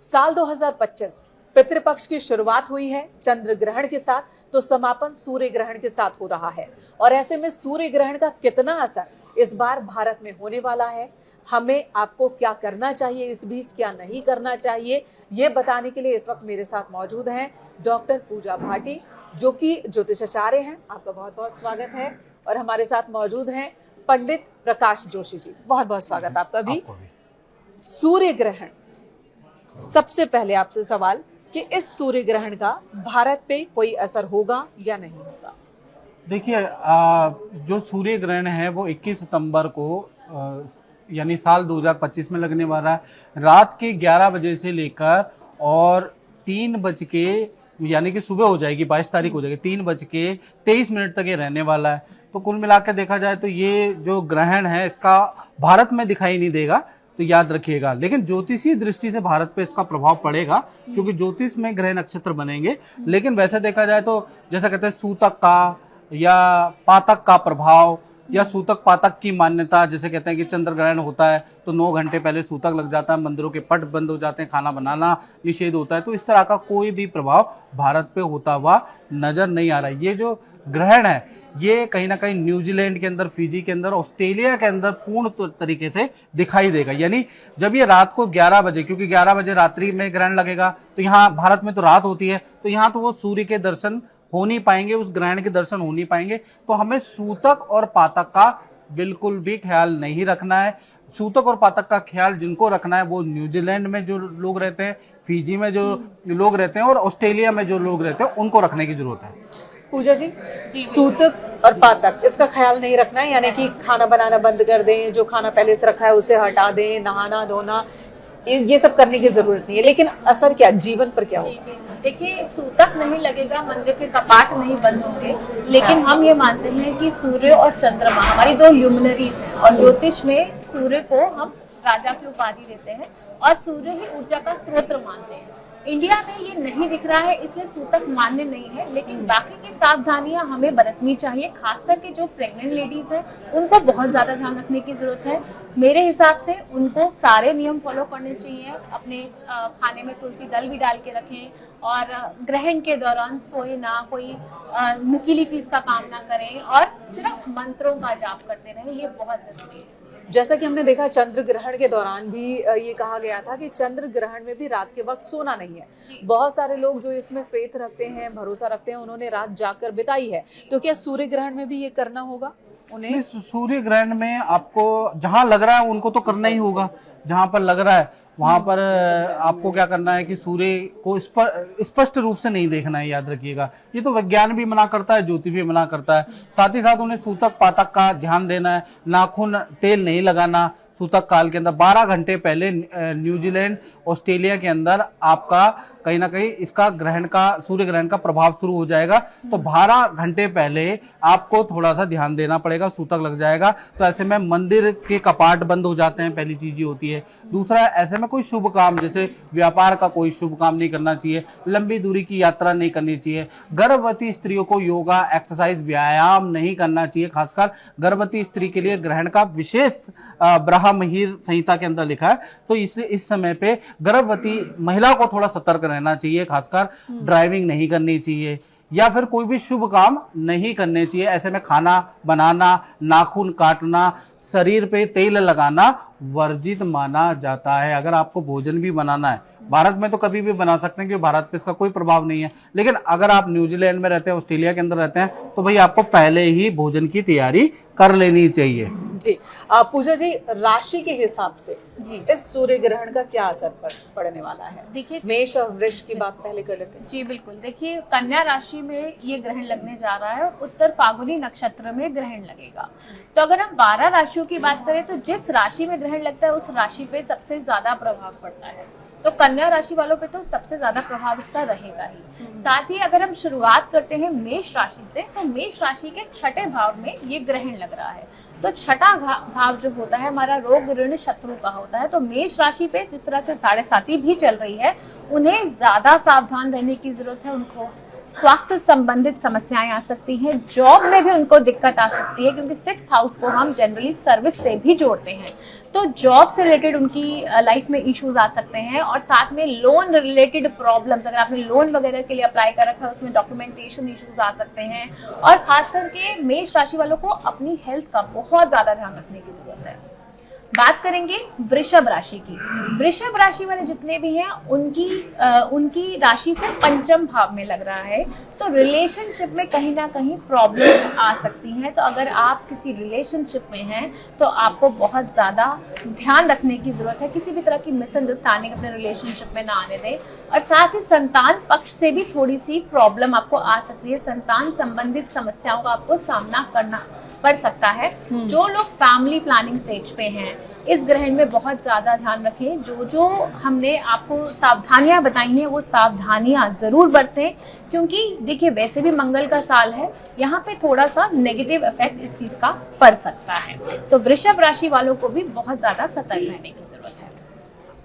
साल 2025 पितृपक्ष की शुरुआत हुई है चंद्र ग्रहण के साथ, तो समापन सूर्य ग्रहण के साथ हो रहा है। और ऐसे में सूर्य ग्रहण का कितना असर इस बार भारत में होने वाला है, हमें आपको क्या करना चाहिए, इस बीच क्या नहीं करना चाहिए, ये बताने के लिए इस वक्त मेरे साथ मौजूद हैं डॉक्टर पूजा भाटी, जो कि ज्योतिषाचार्य हैं। आपका बहुत बहुत स्वागत है। और हमारे साथ मौजूद हैं पंडित प्रकाश जोशी जी। बहुत बहुत स्वागत आपका भी। सूर्य ग्रहण, सबसे पहले आपसे सवाल कि इस सूर्य ग्रहण का भारत पे कोई असर होगा या नहीं होगा? देखिए, जो सूर्य ग्रहण है वो 21 सितंबर को यानी साल 2025 में लगने वाला है। रात के 11 बजे से लेकर और 3 बज के यानी कि सुबह हो जाएगी, 22 तारीख हो जाएगी, 3 बज के 23 मिनट तक ये रहने वाला है। तो कुल मिलाकर देखा जाए तो ये जो ग्रहण है इसका भारत में दिखाई नहीं देगा, तो याद रखिएगा। लेकिन ज्योतिषीय दृष्टि से भारत पे इसका प्रभाव पड़ेगा, क्योंकि ज्योतिष में ग्रह नक्षत्र बनेंगे। लेकिन वैसे देखा जाए तो जैसा कहते हैं सूतक का या पातक का प्रभाव, या सूतक पातक की मान्यता, जैसे कहते हैं कि चंद्र ग्रहण होता है तो 9 घंटे पहले सूतक लग जाता है, मंदिरों के पट बंद हो जाते हैं, खाना बनाना निषेध होता है। तो इस तरह का कोई भी प्रभाव भारत पे होता हुआ नजर नहीं आ रहा है। ये जो ग्रहण है ये कहीं ना कहीं न्यूजीलैंड के अंदर, फिजी के अंदर, ऑस्ट्रेलिया के अंदर पूर्ण तरीके से दिखाई देगा। यानी जब ये रात को 11 बजे, क्योंकि 11 बजे रात्रि में ग्रहण लगेगा, तो यहाँ भारत में तो रात होती है, तो यहाँ तो वो सूर्य के दर्शन हो नहीं पाएंगे, उस ग्रहण के दर्शन हो नहीं पाएंगे। तो हमें सूतक और पातक का बिल्कुल भी ख्याल नहीं रखना है। सूतक और पातक का ख्याल जिनको रखना है वो न्यूजीलैंड में जो लोग रहते हैं, फिजी में जो लोग रहते हैं और ऑस्ट्रेलिया में जो लोग रहते हैं, उनको रखने की जरूरत है। पूजा जी, सूतक और पातक इसका ख्याल नहीं रखना है, यानी कि खाना बनाना बंद कर दें, जो खाना पहले से रखा है उसे हटा दें, नहाना धोना ये सब करने की जरूरत नहीं है। लेकिन असर क्या जीवन पर क्या होगा? देखिए, सूतक नहीं लगेगा, मंदिर के कपाट नहीं बंद होंगे, लेकिन हम ये मानते हैं कि सूर्य और चंद्रमा हमारी 2 ल्यूमिनरीज हैं, और ज्योतिष में सूर्य को हम राजा की उपाधि देते हैं और सूर्य ही ऊर्जा का स्रोत मानते हैं। इंडिया में ये नहीं दिख रहा है, इसलिए सूतक मान्य नहीं है। लेकिन बाकी की सावधानियां हमें बरतनी चाहिए, खास करके जो प्रेग्नेंट लेडीज हैं उनको बहुत ज्यादा ध्यान रखने की जरूरत है। मेरे हिसाब से उनको सारे नियम फॉलो करने चाहिए। अपने खाने में तुलसी दल भी डाल के रखें, और ग्रहण के दौरान सोए ना, कोई नुकीली चीज का काम ना करें, और सिर्फ मंत्रों का जाप करते रहें, ये बहुत जरूरी है। जैसा कि हमने देखा चंद्र ग्रहण के दौरान भी ये कहा गया था कि चंद्र ग्रहण में भी रात के वक्त सोना नहीं है। बहुत सारे लोग जो इसमें फेथ रखते हैं, भरोसा रखते हैं, उन्होंने रात जाकर बिताई है। तो क्या सूर्य ग्रहण में भी ये करना होगा उन्हें? सूर्य ग्रहण में आपको जहां लग रहा है उनको तो करना ही होगा। जहां पर लग रहा है वहां पर आपको क्या करना है कि सूर्य को स्पष्ट रूप से नहीं देखना है, याद रखिएगा। ये तो विज्ञान भी मना करता है, ज्योतिष भी मना करता है। साथ ही साथ उन्हें सूतक पातक का ध्यान देना है, नाखून तेल नहीं लगाना सूतक काल के अंदर। 12 घंटे पहले न्यूजीलैंड, ऑस्ट्रेलिया के अंदर आपका कहीं ना कहीं इसका ग्रहण का, सूर्य ग्रहण का प्रभाव शुरू हो जाएगा। तो 12 घंटे पहले आपको थोड़ा सा ध्यान देना पड़ेगा, सूतक लग जाएगा। तो ऐसे में मंदिर के कपाट बंद हो जाते हैं, पहली चीज ये होती है। दूसरा, ऐसे में कोई शुभ काम, जैसे व्यापार का कोई शुभ काम नहीं करना चाहिए, लंबी दूरी की यात्रा नहीं करनी चाहिए। गर्भवती स्त्रियों को योगा, एक्सरसाइज, व्यायाम नहीं करना चाहिए। खासकर गर्भवती स्त्री के लिए ग्रहण का विशेष ब्रह्ममिहिर संहिता के अंदर लिखा है। तो इसलिए इस समय पे गर्भवती महिला को थोड़ा सतर्क रहना चाहिए। खासकर ड्राइविंग नहीं करनी चाहिए, या फिर कोई भी शुभ काम नहीं करने चाहिए। ऐसे में खाना बनाना, नाखून काटना, शरीर पे तेल लगाना वर्जित माना जाता है। अगर आपको भोजन भी बनाना है, भारत में तो कभी भी बना सकते हैं क्योंकि भारत पे इसका कोई प्रभाव नहीं है। लेकिन अगर आप न्यूजीलैंड में रहते हैं, ऑस्ट्रेलिया के अंदर रहते हैं, तो भाई आपको पहले ही भोजन की तैयारी कर लेनी चाहिए। जी पूजा जी, राशि के हिसाब से इस सूर्य ग्रहण का क्या असर पड़ने वाला है? देखिए, मेष और वृष की बात पहले कर लेते हैं। जी बिल्कुल। देखिए, कन्या राशि में ये ग्रहण लगने जा रहा है, उत्तर फाल्गुनी नक्षत्र में ग्रहण लगेगा। तो अगर हम 12 राशियों की बात करें तो जिस राशि में ग्रहण लगता है उस राशि पे सबसे ज्यादा प्रभाव पड़ता है। तो कन्या राशि वालों पे तो सबसे ज्यादा प्रभाव इसका रहेगा ही। साथ ही अगर हम शुरुआत करते हैं मेष राशि से, तो मेष राशि के 6ठे भाव में ये ग्रहण लग रहा है। तो 6ठा भाव जो होता है हमारा रोग ऋण शत्रु का होता है। तो मेष राशि पे जिस तरह से 7.5 भी चल रही है, उन्हें ज्यादा सावधान रहने की जरूरत है। उनको स्वास्थ्य संबंधित समस्याएं आ सकती हैं, जॉब में भी उनको दिक्कत आ सकती है, क्योंकि 6th हाउस को हम जनरली सर्विस से भी जोड़ते हैं। तो जॉब से रिलेटेड उनकी लाइफ में इश्यूज आ सकते हैं, और साथ में लोन रिलेटेड प्रॉब्लम्स, अगर आपने लोन वगैरह के लिए अप्लाई कर रखा है उसमें डॉक्यूमेंटेशन इश्यूज आ सकते हैं। और खास करके मेष राशि वालों को अपनी हेल्थ का बहुत ज्यादा ध्यान रखने की जरूरत है। बात करेंगे वृषभ राशि की। वृषभ राशि वाले जितने भी हैं उनकी राशि से पंचम भाव में लग रहा है, तो रिलेशनशिप में कहीं ना कहीं प्रॉब्लम्स आ सकती हैं। तो अगर आप किसी रिलेशनशिप में हैं तो आपको बहुत ज़्यादा ध्यान रखने की ज़रूरत है, किसी भी तरह की मिसअंडरस्टैंडिंग अपने रिलेशनशिप में ना आने दें। और साथ ही संतान पक्ष से भी थोड़ी सी प्रॉब्लम आपको आ सकती है, संतान संबंधित समस्याओं का आपको सामना करना पड़ सकता है। जो लोग फैमिली प्लानिंग स्टेज पे हैं इस ग्रहण में बहुत ज्यादा ध्यान रखें। जो हमने आपको सावधानियां बताई हैं वो सावधानियां जरूर बरतें, क्योंकि देखिए वैसे भी मंगल का साल है, यहाँ पे थोड़ा सा नेगेटिव इफेक्ट इस चीज का पड़ सकता है। तो वृषभ राशि वालों को भी बहुत ज्यादा सतर्क रहने की जरूरत है।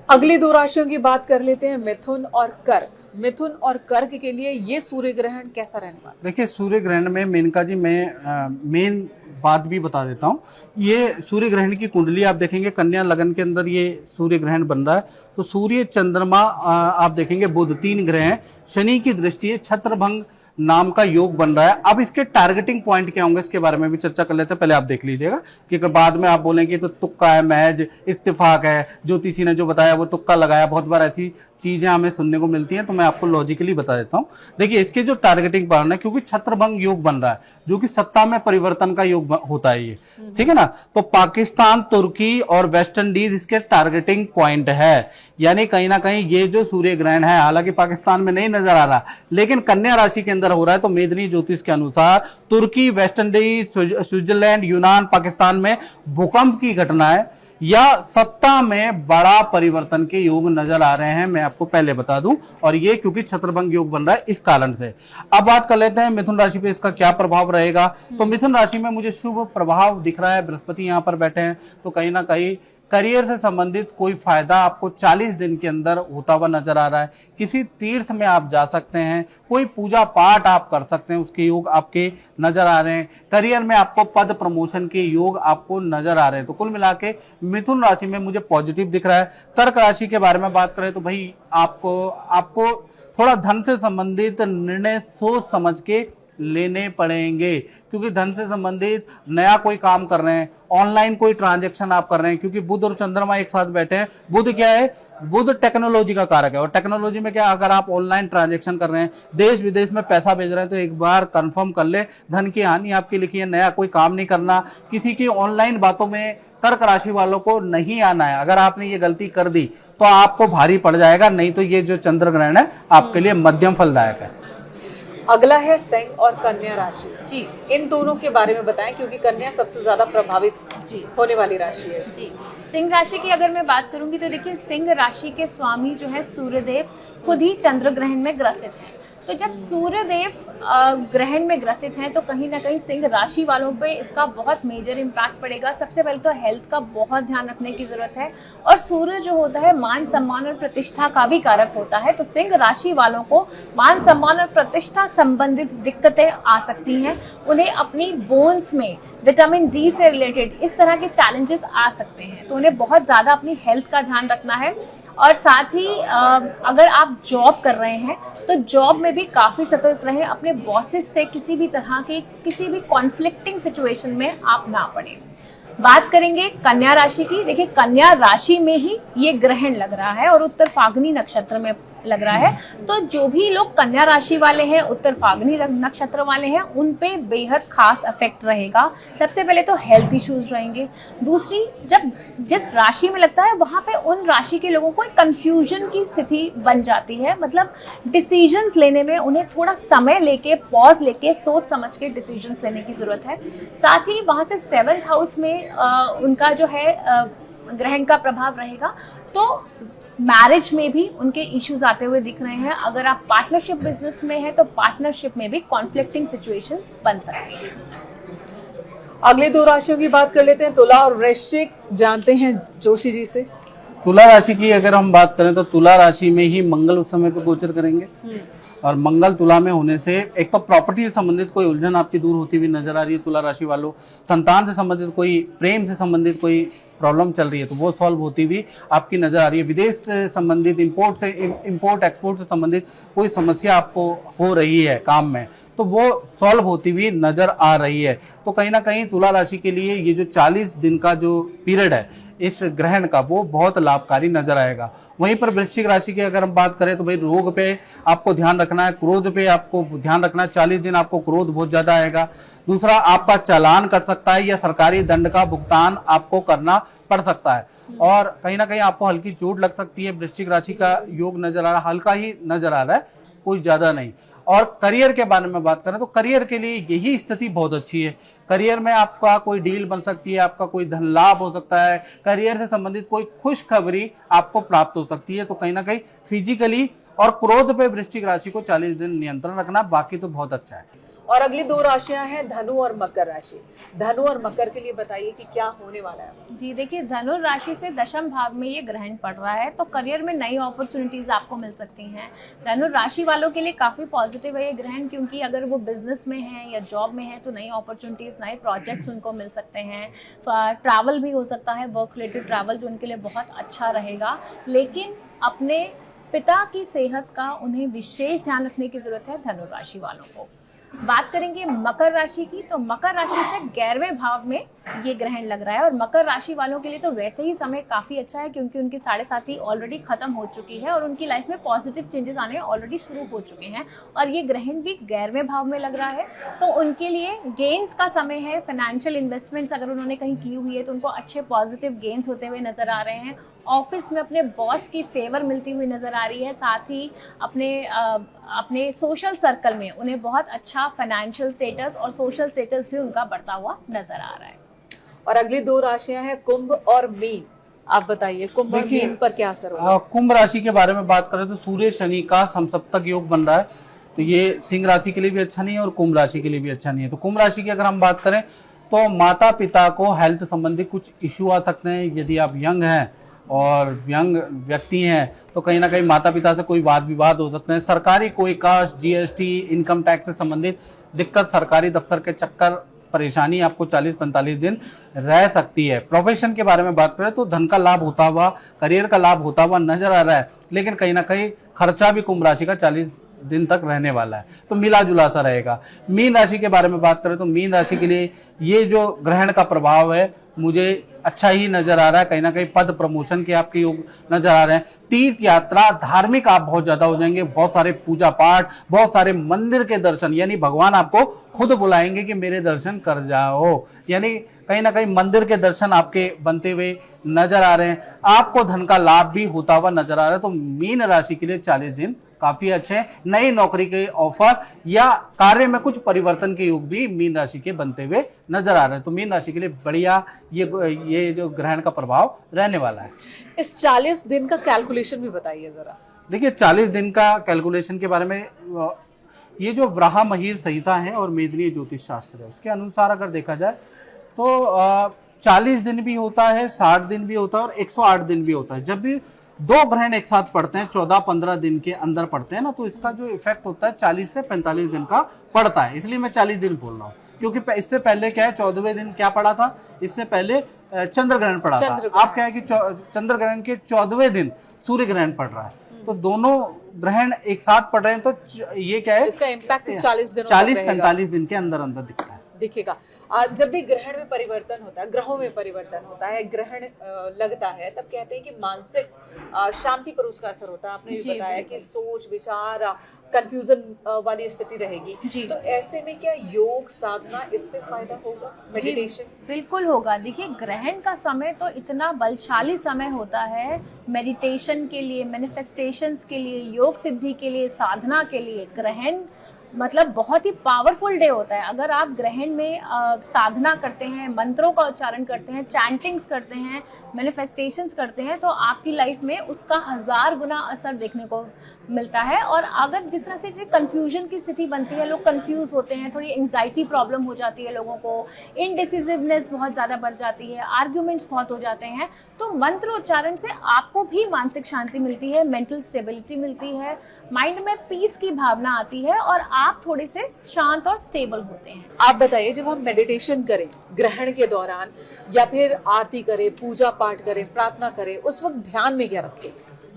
अगली दो राशियों की बात कर लेते हैं, मिथुन और कर्क। मिथुन और कर्क के लिए ये सूर्य ग्रहण कैसा रहने वाला? देखिए सूर्य ग्रहण में मेनका जी मैं मेन बात भी बता देता हूँ। ये सूर्य ग्रहण की कुंडली आप देखेंगे कन्या लगन के अंदर ये सूर्य ग्रहण बन रहा है। तो सूर्य चंद्रमा आप देखेंगे बुध 3 ग्रह हैं, शनि की दृष्टि है, छत्रभंग नाम का योग बन रहा है। अब इसके टारगेटिंग पॉइंट क्या होंगे इसके बारे में भी चर्चा कर लेते हैं। पहले आप देख लीजिएगा कि बाद में आप बोलेंगे तो तुक्का है, महज इत्तेफाक है, ज्योतिषी ने जो बताया वो तुक्का लगाया। बहुत बार ऐसी चीजें हमें सुनने को मिलती हैं, तो मैं आपको लॉजिकली बता देता हूं। देखिए इसके जो टारगेटिंग पॉइंट है, क्योंकि छत्रभंग योग बन रहा है जो कि सत्ता में परिवर्तन का योग होता है ये, ठीक है ना। तो पाकिस्तान, तुर्की और वेस्ट इंडीज इसके टारगेटिंग पॉइंट है। यानी कहीं ना कहीं ये जो सूर्य ग्रहण है, हालांकि पाकिस्तान में नहीं नजर आ रहा, लेकिन कन्या राशि के अंदर हो रहा है। तो मेदिनी ज्योतिष के अनुसार तुर्की, वेस्ट इंडीज, स्विट्जरलैंड, यूनान, पाकिस्तान में भूकंप की घटनाएं या सत्ता में बड़ा परिवर्तन के योग नजर आ रहे हैं, मैं आपको पहले बता दूं। और ये क्योंकि छत्रभंग योग बन रहा है इस कारण से। अब बात कर लेते हैं मिथुन राशि पे इसका क्या प्रभाव रहेगा। तो मिथुन राशि में मुझे शुभ प्रभाव दिख रहा है, बृहस्पति यहाँ पर बैठे हैं, तो कहीं ना कहीं करियर से संबंधित कोई फायदा आपको 40 दिन के अंदर होता हुआ नजर आ रहा है। किसी तीर्थ में आप जा सकते हैं, कोई पूजा पाठ आप कर सकते हैं, उसके योग आपके नजर आ रहे हैं। करियर में आपको पद प्रमोशन के योग आपको नजर आ रहे हैं। तो कुल मिला के मिथुन राशि में मुझे पॉजिटिव दिख रहा है। कर्क राशि के बारे में बात करें तो भाई आपको थोड़ा धन से संबंधित निर्णय सोच समझ के लेने पड़ेंगे, क्योंकि धन से संबंधित नया कोई काम कर रहे हैं, ऑनलाइन कोई ट्रांजैक्शन आप कर रहे हैं, क्योंकि बुध और चंद्रमा एक साथ बैठे हैं। बुध क्या है? बुध टेक्नोलॉजी का कारक है। और टेक्नोलॉजी में क्या, अगर आप ऑनलाइन ट्रांजैक्शन कर रहे हैं, देश विदेश में पैसा भेज रहे हैं, तो एक बार कंफर्म कर ले, धन की हानि आपकी लिखी है। नया कोई काम नहीं करना, किसी की ऑनलाइन बातों में कर्क राशि वालों को नहीं आना है। अगर आपने ये गलती कर दी तो आपको भारी पड़ जाएगा, नहीं तो ये जो चंद्र ग्रहण है आपके लिए मध्यम फलदायक है। अगला है सिंह और कन्या राशि जी, इन दोनों के बारे में बताएं, क्योंकि कन्या सबसे ज्यादा प्रभावित जी होने वाली राशि है। जी, सिंह राशि की अगर मैं बात करूंगी तो देखिए सिंह राशि के स्वामी जो है सूर्यदेव खुद ही चंद्र ग्रहण में ग्रसित है। तो जब सूर्यदेव ग्रहण में ग्रसित हैं तो कहीं ना कहीं सिंह राशि वालों पे इसका बहुत मेजर इम्पैक्ट पड़ेगा। सबसे पहले तो हेल्थ का बहुत ध्यान रखने की जरूरत है। और सूर्य जो होता है मान सम्मान और प्रतिष्ठा का भी कारक होता है, तो सिंह राशि वालों को मान सम्मान और प्रतिष्ठा संबंधित दिक्कतें आ सकती हैं। उन्हें अपनी बोन्स में विटामिन डी से रिलेटेड इस तरह के चैलेंजेस आ सकते हैं, तो उन्हें बहुत ज़्यादा अपनी हेल्थ का ध्यान रखना है। और साथ ही अगर आप जॉब कर रहे हैं तो जॉब में भी काफ़ी सतर्क रहें, अपने बॉसेस से किसी भी तरह के किसी भी कॉन्फ्लिक्टिंग सिचुएशन में आप ना पड़े। बात करेंगे कन्या राशि की। देखिए कन्या राशि में ही ये ग्रहण लग रहा है और उत्तर फाल्गुनी नक्षत्र में लग रहा है, तो जो भी लोग कन्या राशि वाले हैं, उत्तर फाल्गुनी नक्षत्र वाले हैं, उन पे बेहद खास इफेक्ट रहेगा। सबसे पहले तो हेल्थ इश्यूज रहेंगे। दूसरी, जब जिस राशि में लगता है वहां पे उन राशि के लोगों को एक कंफ्यूजन की स्थिति बन जाती है, मतलब डिसीजंस लेने में उन्हें थोड़ा समय लेके, पॉज लेके, सोच समझ के डिसीजंस लेने की जरूरत है। साथ ही वहां से 7th हाउस में उनका जो है ग्रहण का प्रभाव रहेगा, तो मैरिज में भी उनके इश्यूज आते हुए दिख रहे हैं। अगर आप पार्टनरशिप बिजनेस में हैं तो पार्टनरशिप में भी कॉन्फ्लिक्टिंग सिचुएशंस बन सकती हैं। अगली दो राशियों की बात कर लेते हैं, तुला और वृश्चिक। जानते हैं जोशी जी से। तुला राशि की अगर हम बात करें तो तुला राशि में ही मंगल उस समय पे गोचर करेंगे। और मंगल तुला में होने से एक तो प्रॉपर्टी से संबंधित कोई उलझन आपकी दूर होती हुई नजर आ रही है तुला राशि वालों। संतान से संबंधित कोई, प्रेम से संबंधित कोई प्रॉब्लम चल रही है तो वो सॉल्व होती हुई आपकी नजर आ रही है। विदेश से संबंधित, इंपोर्ट एक्सपोर्ट से संबंधित कोई समस्या आपको हो रही है काम में तो वो सॉल्व होती हुई नजर आ रही है। तो कहीं ना कहीं तुला राशि के लिए ये जो 40 दिन का जो पीरियड है इस ग्रहण का वो बहुत लाभकारी नजर आएगा। वहीं पर वृश्चिक राशि की अगर हम बात करें तो भाई रोग पे आपको ध्यान रखना है, क्रोध पे आपको ध्यान रखना है। 40 दिन आपको क्रोध बहुत ज्यादा आएगा। दूसरा, आपका चालान कट सकता है या सरकारी दंड का भुगतान आपको करना पड़ सकता है और कहीं ना कहीं आपको हल्की चोट लग सकती है। वृश्चिक राशि का योग नजर आ रहा है, हल्का ही नजर आ रहा है, कोई ज्यादा नहीं। और करियर के बारे में बात करें तो करियर के लिए यही स्थिति बहुत अच्छी है। करियर में आपका कोई डील बन सकती है, आपका कोई धन लाभ हो सकता है, करियर से संबंधित कोई खुशखबरी आपको प्राप्त हो सकती है। तो कहीं ना कहीं फिजिकली और क्रोध पे वृश्चिक राशि को 40 दिन नियंत्रण रखना, बाकी तो बहुत अच्छा है। और अगली दो राशियां हैं धनु और मकर राशि। धनु और मकर के लिए बताइए कि क्या होने वाला है। जी देखिए, धनु राशि से दशम भाव में ये ग्रहण पड़ रहा है तो करियर में नई अपॉर्चुनिटीज आपको मिल सकती हैं। धनु राशि वालों के लिए काफी पॉजिटिव है ये ग्रहण, क्योंकि अगर वो बिजनेस में है या जॉब में है तो नई अपॉर्चुनिटीज, नए प्रोजेक्ट्स उनको मिल सकते हैं। ट्रैवल भी हो सकता है, वर्क रिलेटेड ट्रैवल जो उनके लिए बहुत अच्छा रहेगा। लेकिन अपने पिता की सेहत का उन्हें विशेष ध्यान रखने की जरूरत है धनु राशि वालों को। बात करेंगे मकर राशि की तो मकर राशि से 11वें भाव में ये ग्रहण लग रहा है और मकर राशि वालों के लिए तो वैसे ही समय काफी अच्छा है, क्योंकि उनकी 7.5 ऑलरेडी खत्म हो चुकी है और उनकी लाइफ में पॉजिटिव चेंजेस आने ऑलरेडी शुरू हो चुके हैं और ये ग्रहण भी 11वें भाव में लग रहा है तो उनके लिए गेन्स का समय है। फाइनेंशियल इन्वेस्टमेंट्स अगर उन्होंने कहीं की हुई है तो उनको अच्छे पॉजिटिव गेन्स होते हुए नजर आ रहे हैं। ऑफिस में अपने बॉस की फेवर मिलती हुई नजर आ रही है, साथ ही अपने सोशल सर्कल में उन्हें बहुत अच्छा फाइनेंशियल स्टेटस और सोशल स्टेटस भी उनका बढ़ता हुआ नजर आ रहा है। और अगली दो राशियां हैं कुंभ और मीन। आप बताइए कुंभ और मीन पर क्या असर होगा। कुंभ राशि के बारे में बात करें तो सूर्य शनि का समसप्तक योग बन रहा है तो ये सिंह राशि के लिए भी अच्छा नहीं है और कुंभ राशि के लिए भी अच्छा नहीं है। तो कुंभ राशि की अगर हम बात करें तो माता पिता को हेल्थ संबंधी कुछ इश्यू आ सकते हैं। यदि आप यंग हैं और यंग व्यक्ति हैं तो कहीं ना कहीं माता पिता से कोई वाद विवाद हो सकते हैं। सरकारी कोई कास्ट, जीएसटी, इनकम टैक्स से संबंधित दिक्कत, सरकारी दफ्तर के चक्कर, परेशानी आपको 40-45 दिन रह सकती है। प्रोफेशन के बारे में बात करें तो धन का लाभ होता हुआ, करियर का लाभ होता हुआ नजर आ रहा है, लेकिन कहीं ना कहीं खर्चा भी कुंभ राशि का 40 दिन तक रहने वाला है तो मिला जुला सा रहेगा। मीन राशि के बारे में बात करें तो मीन राशि के लिए ये जो ग्रहण का प्रभाव है मुझे अच्छा ही नजर आ रहा है। कहीं ना कहीं पद प्रमोशन के आपके योग नजर आ रहे हैं। तीर्थ यात्रा, धार्मिक आप बहुत ज्यादा हो जाएंगे, बहुत सारे पूजा पाठ, बहुत सारे मंदिर के दर्शन, यानी भगवान आपको खुद बुलाएंगे कि मेरे दर्शन कर जाओ, यानी कहीं ना कहीं मंदिर के दर्शन आपके बनते हुए नजर आ रहे हैं। आपको धन का लाभ भी होता हुआ नजर आ रहा है। तो मीन राशि के लिए 40 दिन काफी अच्छे हैं। नई नौकरी के ऑफर या कार्य में कुछ परिवर्तन के योग भी मीन राशि के बनते हुए नजर आ रहे हैं। तो मीन राशि के लिए बढ़िया ये जो ग्रहण का प्रभाव रहने वाला है। इस 40 दिन का कैलकुलेशन भी बताइए जरा। देखिए 40 दिन का कैलकुलेशन के बारे में, ये जो वराह महीर संहिता है और मेदिनी ज्योतिष शास्त्र है उसके अनुसार अगर देखा जाए तो 40 दिन भी होता है, 60 दिन भी होता है और 108 दिन भी होता है। जब भी दो ग्रहण एक साथ पड़ते हैं, 14-15 दिन के अंदर पड़ते हैं ना, तो इसका जो इफेक्ट होता है 40 से 45 दिन का पड़ता है। इसलिए मैं 40 दिन बोल रहा हूँ, क्योंकि इससे पहले क्या है 14वें दिन क्या पड़ा था, इससे पहले चंद्र ग्रहण पड़ा था। आप क्या है कि चंद्र ग्रहण के 14वें दिन सूर्य ग्रहण पड़ रहा है, तो दोनों ग्रहण एक साथ पड़ रहे हैं। तो ये क्या है, इसका इम्पैक्ट 40-45 दिन के अंदर अंदर दिखता है, दिखेगा। जब भी ग्रहण में परिवर्तन होता है, ग्रहों में परिवर्तन होता है, ग्रहण लगता है, तब कहते हैं कि मानसिक शांति पर उसका असर होता है। आपने भी बताया कि सोच विचार कंफ्यूजन वाली स्थिति रहेगी, तो ऐसे में क्या योग साधना इससे फायदा होगा, मेडिटेशन? बिल्कुल होगा। देखिए ग्रहण का समय तो इतना बलशाली समय होता है मेडिटेशन के लिए, मैनिफेस्टेशंस के लिए, योग सिद्धि के लिए, साधना के लिए। ग्रहण मतलब बहुत ही पावरफुल डे होता है। अगर आप ग्रहण में साधना करते हैं, मंत्रों का उच्चारण करते हैं, चैंटिंग्स करते हैं, मैनिफेस्टेशंस करते हैं तो आपकी लाइफ में उसका 1000 गुना असर देखने को मिलता है। और अगर जिस तरह से कंफ्यूजन की स्थिति बनती है, लोग कंफ्यूज होते हैं, थोड़ी एंजाइटी प्रॉब्लम हो जाती है लोगों को, इनडिसिसिवनेस बहुत ज़्यादा बढ़ जाती है, आर्ग्यूमेंट्स बहुत हो जाते हैं, तो मंत्र उच्चारण से आपको भी मानसिक शांति मिलती है, मेंटल स्टेबिलिटी मिलती है, माइंड में पीस की भावना आती है और आप थोड़े से शांत और स्टेबल होते हैं। आप बताइए, जब हम मेडिटेशन करें ग्रहण के दौरान या फिर आरती करें, पूजा पाठ करें, प्रार्थना करें, उस वक्त ध्यान में क्या रखें?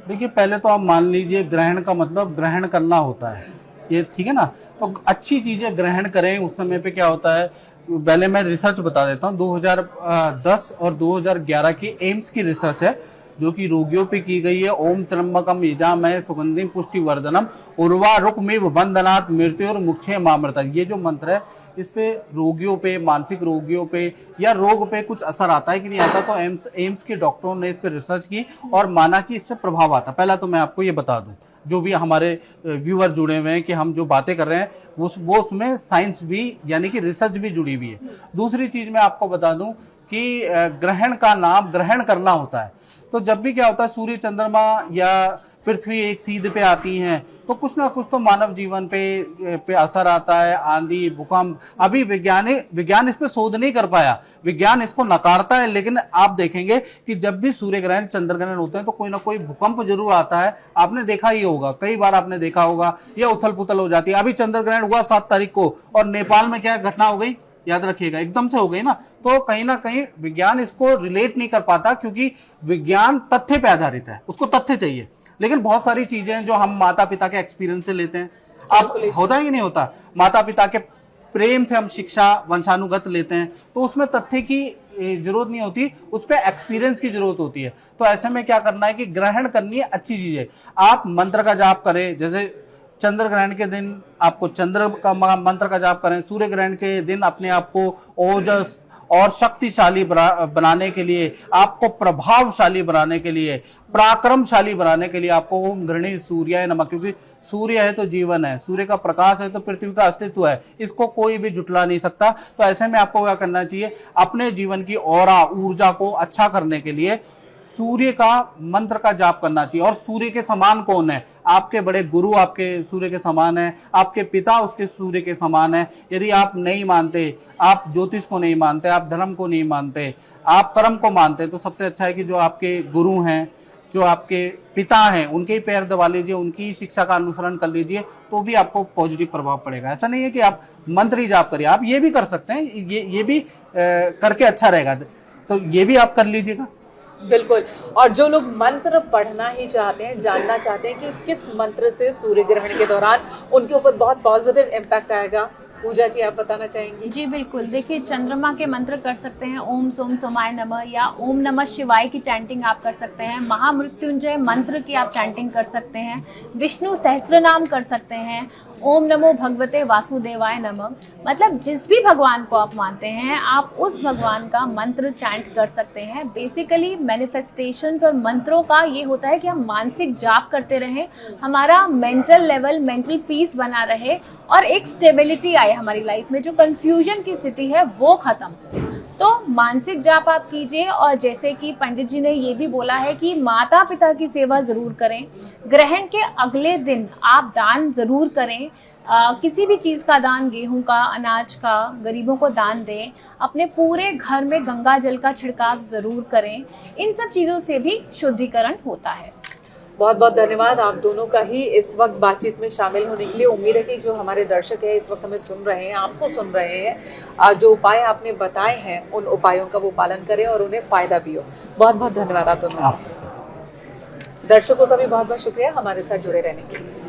देखिए, पहले तो आप मान लीजिए ग्रहण का मतलब ग्रहण करना होता है, ये ठीक है ना। तो अच्छी चीजें ग्रहण करें। उस समय पे क्या होता है, पहले मैं रिसर्च बता देता हूँ। 2010 और 2011 की एम्स की रिसर्च है जो कि रोगियों पे की गई है। ओम त्र्यंबकम यजामहे सुगंधिम पुष्टिवर्धनम उर्वारुकमिव बंधनात् मृत्युर्मुक्षे मामृता। ये जो मंत्र है, इस पे रोगियों पे, मानसिक रोगियों पे या रोग पे कुछ असर आता है कि नहीं आता। तो एम्स के डॉक्टरों ने इस पे रिसर्च की और माना कि इससे प्रभाव आता। पहला तो मैं आपको ये बता दूं, जो भी हमारे व्यूअर जुड़े हुए हैं, कि हम जो बातें कर रहे हैं वो उसमें साइंस भी यानी कि रिसर्च भी जुड़ी हुई है। दूसरी चीज मैं आपको बता दूं कि ग्रहण का नाम ग्रहण करना होता है। तो जब भी क्या होता है, सूर्य, चंद्रमा या पृथ्वी एक सीध पे आती हैं तो कुछ ना कुछ तो मानव जीवन पे असर आता है। आंधी, भूकंप, अभी विज्ञान इस पे शोध नहीं कर पाया, विज्ञान इसको नकारता है। लेकिन आप देखेंगे कि जब भी सूर्य ग्रहण, चंद्र ग्रहण होते हैं तो कोई ना कोई भूकंप जरूर आता है। आपने देखा ही होगा, कई बार आपने देखा होगा, या उथल पुथल हो जाती है। अभी चंद्र ग्रहण हुआ 7 तारीख को और नेपाल में क्या घटना हो गई, याद रखिएगा, एकदम से हो गई ना। तो कहीं ना कहीं विज्ञान इसको रिलेट नहीं कर पाता, क्योंकि विज्ञान तथ्य पे आधारित है, उसको तथ्य चाहिए। लेकिन बहुत सारी चीजें हैं जो हम माता पिता के एक्सपीरियंस से लेते हैं। अब होता है कि नहीं होता, माता पिता के प्रेम से हम शिक्षा वंशानुगत लेते हैं, तो उसमें तथ्य की जरूरत नहीं होती, उस पर एक्सपीरियंस की जरूरत होती है। तो ऐसे में क्या करना है कि ग्रहण करनी है अच्छी चीज है। आप मंत्र का जाप करें, जैसे चंद्र ग्रहण के दिन आपको चंद्र का मंत्र का जाप करें। सूर्य ग्रहण के दिन अपने आप को ओजस और शक्तिशाली बनाने के लिए, आपको प्रभावशाली बनाने के लिए, पराक्रमशाली बनाने के लिए आपको ओम गृणी सूर्याय नमः, क्योंकि सूर्य है तो जीवन है, सूर्य का प्रकाश है तो पृथ्वी का अस्तित्व है, इसको कोई भी जुटला नहीं सकता। तो ऐसे में आपको क्या करना चाहिए, अपने जीवन की ऑरा, ऊर्जा को अच्छा करने के लिए सूर्य का मंत्र का जाप करना चाहिए। और सूर्य के समान कौन है, आपके बड़े गुरु आपके सूर्य के समान है, आपके पिता उसके सूर्य के समान है। यदि आप नहीं मानते, आप ज्योतिष को नहीं मानते, आप धर्म को नहीं मानते, आप कर्म को मानते, तो सबसे अच्छा है कि जो आपके गुरु हैं, जो आपके पिता हैं, उनके ही पैर दबा लीजिए, उनकी शिक्षा का अनुसरण कर लीजिए, तो भी आपको पॉजिटिव प्रभाव पड़ेगा। ऐसा नहीं है कि आप मंत्र ही जाप करिए, आप ये भी कर सकते हैं, ये भी करके अच्छा रहेगा, तो ये भी आप कर लीजिएगा। बिल्कुल। और जो लोग मंत्र पढ़ना ही चाहते हैं, जानना चाहते हैं कि किस मंत्र से सूर्य ग्रहण के दौरान उनके ऊपर बहुत पॉजिटिव इम्पैक्ट आएगा, पूजा जी आप बताना चाहेंगी? जी बिल्कुल, देखिए चंद्रमा के मंत्र कर सकते हैं, ओम सोम सोमाय नमः या ओम नमः शिवाय की चैंटिंग आप कर सकते हैं, महामृत्युंजय मंत्र की आप चैंटिंग कर सकते हैं, विष्णु सहस्त्रनाम कर सकते हैं, ओम नमो भगवते वासुदेवाय नमः। मतलब जिस भी भगवान को आप मानते हैं, आप उस भगवान का मंत्र चैंट कर सकते हैं। बेसिकली मैनिफेस्टेशंस और मंत्रों का ये होता है कि हम मानसिक जाप करते रहें, हमारा मेंटल लेवल, मेंटल पीस बना रहे और एक स्टेबिलिटी आए हमारी लाइफ में, जो कंफ्यूजन की स्थिति है वो खत्म। तो मानसिक जाप आप कीजिए। और जैसे कि पंडित जी ने ये भी बोला है कि माता पिता की सेवा जरूर करें, ग्रहण के अगले दिन आप दान जरूर करें, किसी भी चीज़ का दान, गेहूं का, अनाज का, गरीबों को दान दें, अपने पूरे घर में गंगा जल का छिड़काव जरूर करें। इन सब चीज़ों से भी शुद्धिकरण होता है। बहुत बहुत धन्यवाद आप दोनों का ही इस वक्त बातचीत में शामिल होने के लिए। उम्मीद है कि जो हमारे दर्शक है इस वक्त हमें सुन रहे हैं, आपको सुन रहे हैं, जो उपाय आपने बताए हैं उन उपायों का वो पालन करें और उन्हें फायदा भी हो। बहुत बहुत धन्यवाद आप दोनों। दर्शकों का भी बहुत बहुत शुक्रिया हमारे साथ जुड़े रहने के लिए।